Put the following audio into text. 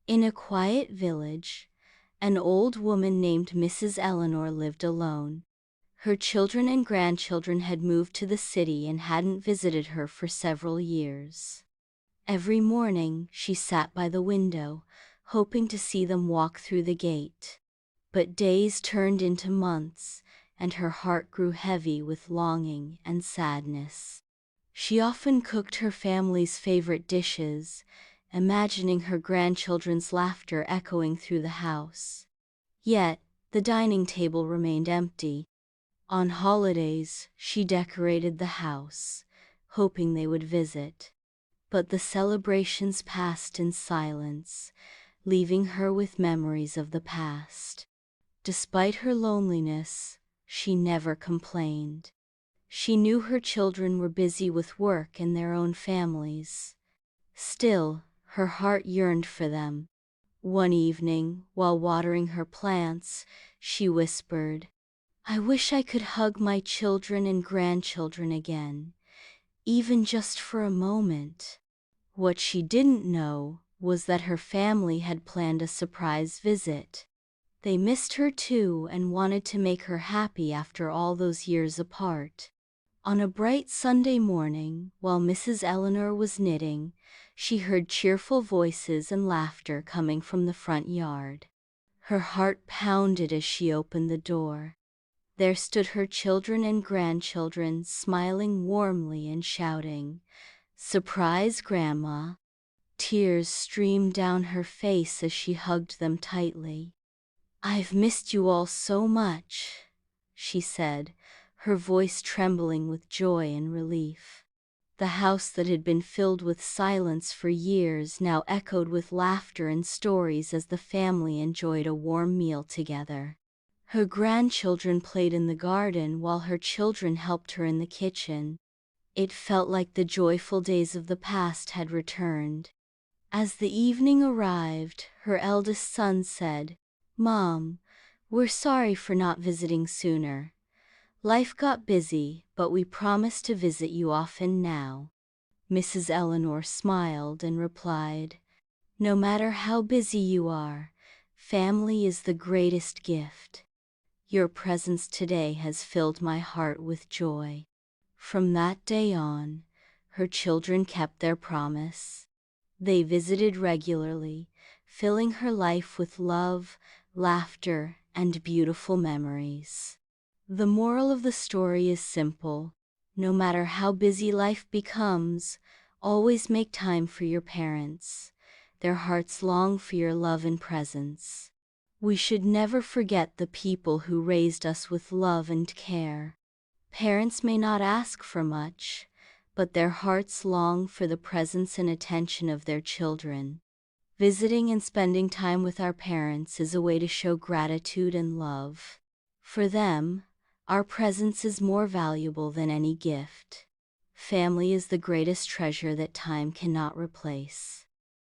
In a quiet village, an old woman named Mrs. Eleanor lived alone. Her children and grandchildren had moved to the city and hadn't visited her for several years. Every morning, she sat by the window, hoping to see them walk through the gate. But days turned into months, and her heart grew heavy with longing and sadness. She often cooked her family's favorite dishes, imagining her grandchildren's laughter echoing through the house. Yet, the dining table remained empty. On holidays, she decorated the house, hoping they would visit. But the celebrations passed in silence, leaving her with memories of the past. Despite her loneliness, she never complained. She knew her children were busy with work and their own families. Still, her heart yearned for them. One evening, while watering her plants, she whispered, "I wish I could hug my children and grandchildren again, even just for a moment." What she didn't know was that her family had planned a surprise visit. They missed her too and wanted to make her happy after all those years apart. On a bright Sunday morning, while Mrs. Eleanor was knitting, she heard cheerful voices and laughter coming from the front yard. Her heart pounded as she opened the door. There stood her children and grandchildren, smiling warmly and shouting, "Surprise, Grandma!" Tears streamed down her face as she hugged them tightly. "I've missed you all so much," she said, her voice trembling with joy and relief. The house that had been filled with silence for years now echoed with laughter and stories as the family enjoyed a warm meal together. Her grandchildren played in the garden while her children helped her in the kitchen. It felt like the joyful days of the past had returned. As the evening arrived, her eldest son said, "Mom, we're sorry for not visiting sooner. Life got busy, but we promise to visit you often now." Mrs. Eleanor smiled and replied, "No matter how busy you are, family is the greatest gift. Your presence today has filled my heart with joy." From that day on, her children kept their promise. They visited regularly, filling her life with love, laughter, and beautiful memories. The moral of the story is simple. No matter how busy life becomes, always make time for your parents. Their hearts long for your love and presence. We should never forget the people who raised us with love and care. Parents may not ask for much, but their hearts long for the presence and attention of their children. Visiting and spending time with our parents is a way to show gratitude and love. For them, our presence is more valuable than any gift. Family is the greatest treasure that time cannot replace.